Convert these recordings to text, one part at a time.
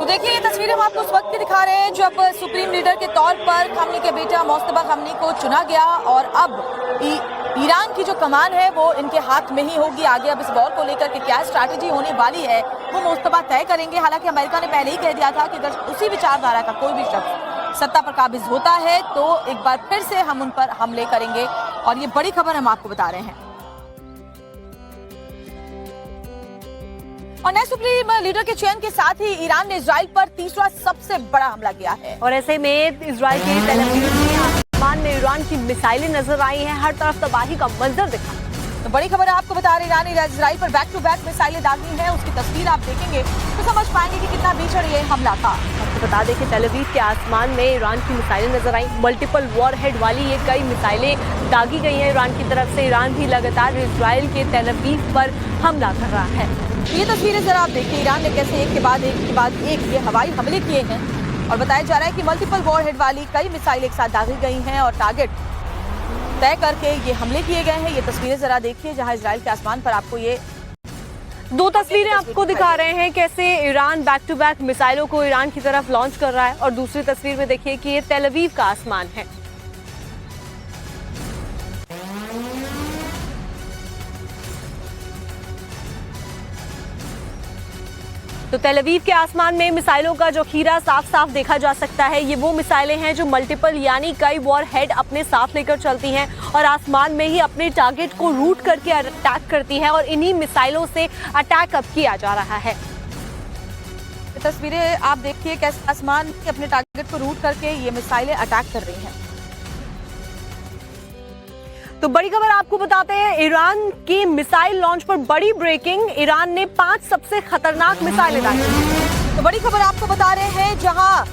तो देखिए, ये तस्वीरें हम आपको उस वक्त की दिखा रहे हैं जब सुप्रीम लीडर के तौर पर खामनी के बेटा मुस्तफा खामनी को चुना गया और अब ईरान की जो कमान है वो इनके हाथ में ही होगी। आगे अब इस वॉर को लेकर के क्या स्ट्रैटेजी होने वाली है वो मुस्तफा तय करेंगे। हालांकि अमेरिका ने पहले ही कह दिया था कि अगर उसी विचारधारा का कोई भी शख्स सत्ता पर काबिज होता है तो एक बार फिर से हम उन पर हमले करेंगे। और ये बड़ी खबर हम आपको बता रहे हैं। और नए सुप्रीम लीडर के चयन के साथ ही ईरान ने इजराइल पर तीसरा सबसे बड़ा हमला किया है। और ऐसे में इजराइल के तेल अवीव में आसमान में ईरान की मिसाइलें नजर आई हैं। हर तरफ तबाही का मंजर दिखा। तो बड़ी खबर आपको बता रहे, ईरान ने इजराइल पर बैक टू बैक मिसाइलें दागी हैं। उसकी तस्वीर आप देखेंगे तो समझ पाएंगे कि कितना भीषण ये हमला था। आपको बता दें कि तेल अवीव के आसमान में ईरान की मिसाइलें नजर आई। मल्टीपल वॉर हेड वाली ये कई मिसाइलें दागी गई हैं ईरान की तरफ से। ईरान भी लगातार इजराइल के तेल अवीव पर हमला कर रहा है। ये तस्वीरें जरा आप देखिए, ईरान ने कैसे एक के बाद एक ये हवाई हमले किए हैं। और बताया जा रहा है कि मल्टीपल वॉरहेड वाली कई मिसाइल एक साथ दागी गई हैं और टारगेट तय करके ये हमले किए गए हैं। ये तस्वीरें जरा देखिए जहां इजराइल के आसमान पर आपको ये दो तस्वीरें आपको दिखा रहे हैं कैसे ईरान बैक टू बैक मिसाइलों को ईरान की तरफ लॉन्च कर रहा है। और दूसरी तस्वीर में देखिए कि ये तेल अवीव का आसमान है। तो तेल अवीव के आसमान में मिसाइलों का जो खीरा साफ साफ देखा जा सकता है। ये वो मिसाइलें हैं जो मल्टीपल यानी कई वॉर हेड अपने साथ लेकर चलती हैं और आसमान में ही अपने टारगेट को रूट करके अटैक करती हैं। और इन्हीं मिसाइलों से अटैक अब किया जा रहा है। तस्वीरें आप देखिए कैसे आसमान में अपने टारगेट को रूट करके ये मिसाइलें अटैक कर रही हैं। तो बड़ी खबर आपको बताते हैं, ईरान की मिसाइल लॉन्च पर बड़ी ब्रेकिंग। ईरान ने 5 सबसे खतरनाक मिसाइलें दागी। तो बड़ी खबर आपको बता रहे हैं जहां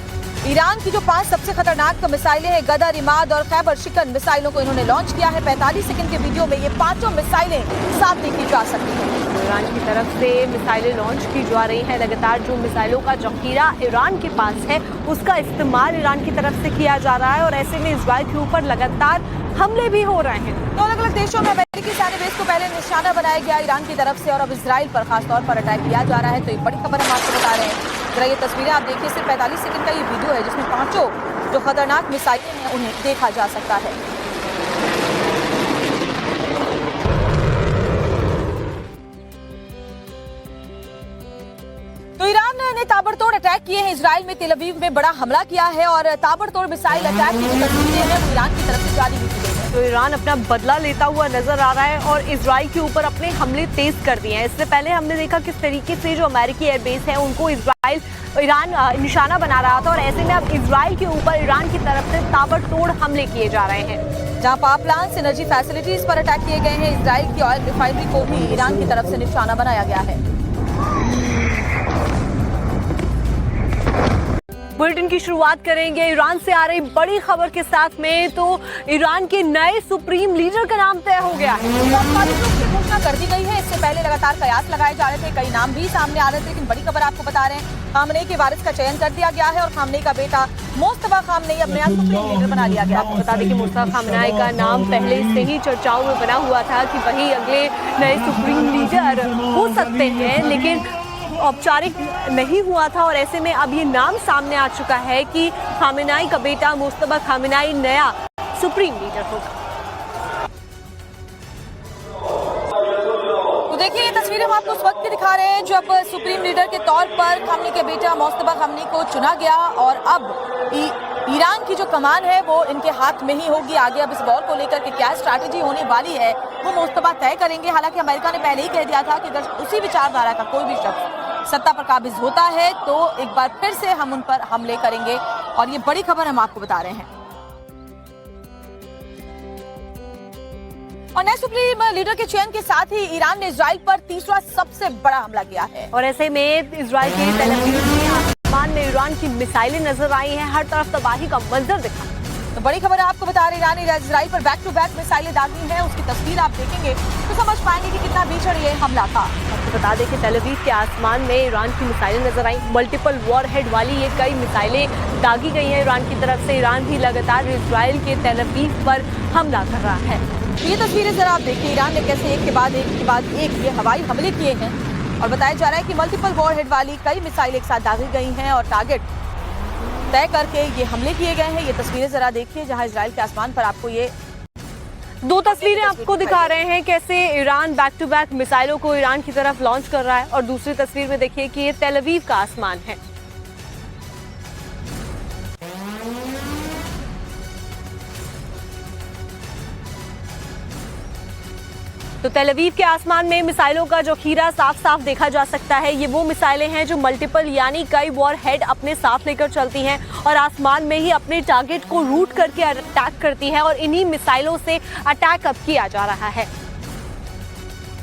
ईरान की जो 5 सबसे खतरनाक मिसाइलें हैं, गदर, इमाद और खैबर शिकन मिसाइलों को इन्होंने लॉन्च किया है। 45 सेकंड के वीडियो में ये पांचों मिसाइलें साफ देखी जा सकती हैं। ईरान की तरफ से मिसाइलें लॉन्च की जा रही हैं। लगातार जो मिसाइलों का जखीरा ईरान के पास है उसका इस्तेमाल ईरान की तरफ से किया जा रहा है। और ऐसे में इजराइल के ऊपर लगातार हमले भी हो रहे हैं। तो अलग अलग देशों में अमेरिकी सैन्य बेस को पहले निशाना बनाया गया ईरान की तरफ से और अब इजराइल पर खासतौर पर अटैक किया जा रहा है। तो ये बड़ी खबर हम आपको बता रहे हैं। जरा ये तस्वीरें आप देखिए, सिर्फ 45 सेकंड का ये वीडियो है जिसमें पांचों जो खतरनाक मिसाइलें हैं उन्हें देखा जा सकता है। तो ईरान ने ताबड़तोड़ अटैक किए हैं। इजराइल में तेल अवीव में बड़ा हमला किया है और ताबड़तोड़ मिसाइल अटैक की जो तस्वीरें हैं वो ईरान की तरफ से जारी की गई है। तो ईरान अपना बदला लेता हुआ नजर आ रहा है और इजराइल के ऊपर अपने हमले तेज कर दिए हैं। इससे पहले हमने देखा किस तरीके से जो अमेरिकी एयरबेस है उनको ईरान निशाना बना रहा था। और ऐसे में अब इजराइल के ऊपर ईरान की तरफ से ताबड़तोड़ हमले किए जा रहे हैं। जहां पावर प्लांट्स, एनर्जी फैसिलिटीज पर अटैक किए गए हैं। इजराइल की ऑयल रिफाइनरी को भी ईरान की तरफ से निशाना बनाया गया है। बुलेटिन की शुरुआत करेंगे ईरान से आ रही बड़ी खबर के साथ में। तो ईरान के नए सुप्रीम लीडर का नाम तय हो गया है। औपचारिक रूप से घोषणा कर दी गई है। इससे पहले लगातार कयास लगाए जा रहे थे, कई नाम भी सामने आ रहे थे, लेकिन बड़ी खबर आपको बता रहे हैं, खामनेई के वारिस का चयन कर दिया गया है और खामनेई का बेटा मुस्तफा खामनेई अब नया सुप्रीम लीडर बना लिया गया। आपको बता दें कि मुस्तफा खामनेई का नाम पहले से ही चर्चाओं में बना हुआ था कि वही अगले नए सुप्रीम लीडर हो सकते हैं, लेकिन औपचारिक नहीं हुआ था। और ऐसे में अब ये नाम सामने आ चुका है कि खामेनेई का बेटा मुस्तफा खामेनेई नया सुप्रीम लीडर होगा। तो देखिए, ये तस्वीरें हम आपको उस वक्त की दिखा रहे हैं जब सुप्रीम लीडर के तौर पर खामनेई के बेटा मुस्तफा खामनेई को चुना गया और अब ईरान की जो कमान है वो इनके हाथ में ही होगी। आगे अब इस वॉर को लेकर के क्या स्ट्रैटेजी होने वाली है वो मुस्तफा तय करेंगे। हालांकि अमेरिका ने पहले ही कह दिया था कि अगर उसी विचारधारा का कोई भी शख्स सत्ता पर काबिज होता है तो एक बार फिर से हम उन पर हमले करेंगे। और ये बड़ी खबर हम आपको बता रहे हैं। और नए सुप्रीम लीडर के चयन के साथ ही ईरान ने इजराइल पर तीसरा सबसे बड़ा हमला किया है। और ऐसे में इजराइल के तेल अवीव में आसमान में ईरान की मिसाइलें नजर आई हैं। हर तरफ तबाही का मंजर दिखा। तो बड़ी खबर आपको बता रहे, ईरान ने इजराइल पर बैक टू बैक मिसाइलें दागी हैं। उसकी तस्वीर आप देखेंगे तो समझ पाएंगे कि कितना भीषण ये हमला था। आपको बता दें कि तेल अवीव के आसमान में ईरान की मिसाइलें नजर आई। मल्टीपल वॉर हेड वाली ये कई मिसाइलें दागी गई हैं ईरान की तरफ से। ईरान भी लगातार इजराइल के तेल अवीव पर हमला कर रहा है। ये तस्वीरें जरा आप देखिए, ईरान ने कैसे एक के बाद एक ये हवाई हमले किए हैं और बताया जा रहा है कि मल्टीपल वॉरहेड वाली कई मिसाइल एक साथ दागी गई हैं और टारगेट तय करके ये हमले किए गए हैं। ये तस्वीरें जरा देखिए जहां इजराइल के आसमान पर आपको ये दो तस्वीरें आपको दिखा रहे हैं कैसे ईरान बैक टू बैक मिसाइलों को ईरान की तरफ लॉन्च कर रहा है, और दूसरी तस्वीर में देखिए कि ये तेल अवीव का आसमान है। तो तेल अवीव के आसमान में मिसाइलों का जो खीरा साफ साफ देखा जा सकता है। ये वो मिसाइलें हैं जो मल्टीपल यानी कई वॉर हेड अपने साथ लेकर चलती हैं और आसमान में ही अपने टारगेट को रूट करके अटैक करती हैं, और इन्हीं मिसाइलों से अटैक अब किया जा रहा है।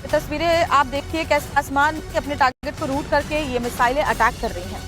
तस्वीरें आप देखिए कैसे आसमान में अपने टारगेट को रूट करके ये मिसाइलें अटैक कर रही हैं।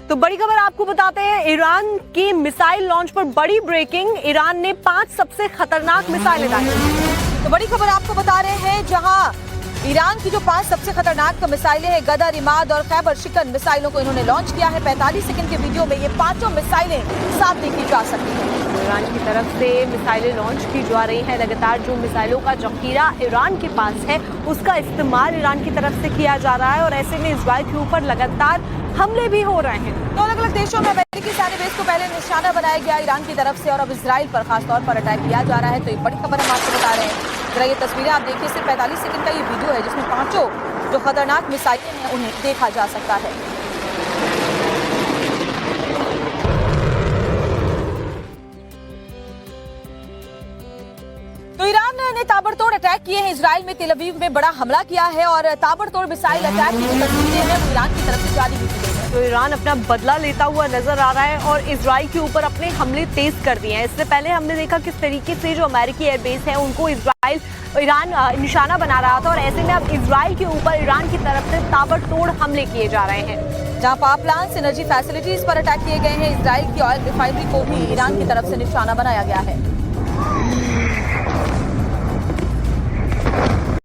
तो बड़ी खबर आपको बताते हैं, ईरान की मिसाइल लॉन्च पर बड़ी ब्रेकिंग। ईरान ने 5 सबसे खतरनाक मिसाइलें दागी। तो बड़ी खबर आपको बता रहे हैं, जहां ईरान की जो 5 सबसे खतरनाक मिसाइलें हैं, गदर, इमाद और खैबर शिकन मिसाइलों को इन्होंने लॉन्च किया है। 45 सेकंड के वीडियो में ये 5 मिसाइलें साफ देखी जा सकती हैं। ईरान की तरफ से मिसाइलें लॉन्च की जा रही हैं। लगातार जो मिसाइलों का जखीरा ईरान के पास है उसका इस्तेमाल ईरान की तरफ से किया जा रहा है, और ऐसे में इजराइल के ऊपर लगातार हमले भी हो रहे हैं। तो अलग अलग देशों में अमेरिकी सैन्य बेस को पहले निशाना बनाया गया ईरान की तरफ से, और अब इजराइल पर खासतौर पर अटैक किया जा रहा है। तो ये बड़ी खबर हम आपको बता रहे हैं। जरा ये तस्वीरें आप देखिए, सिर्फ 45 सेकंड का ये वीडियो है जिसमें 5 जो खतरनाक मिसाइलें हैं उन्हें देखा जा सकता है। तो ईरान ने ताबड़तोड़ अटैक किए हैं इजराइल में, तेल अवीव में बड़ा हमला किया है, और ताबड़तोड़ मिसाइल अटैक की जो तस्वीरें हैं वो ईरान की तरफ से जारी भी की गई है। तो ईरान अपना बदला लेता हुआ नजर आ रहा है और इजराइल के ऊपर अपने हमले तेज कर दिए हैं। इससे पहले हमने देखा किस तरीके से जो अमेरिकी एयरबेस है उनको ईरान निशाना बना रहा था, और ऐसे में अब इजराइल के ऊपर ईरान की तरफ से ताबड़तोड़ हमले किए जा रहे हैं। जहां पावर प्लांट्स, एनर्जी फैसिलिटीज पर अटैक किए गए हैं। इजराइल की ऑयल रिफाइनरी को भी ईरान की तरफ से निशाना बनाया गया है।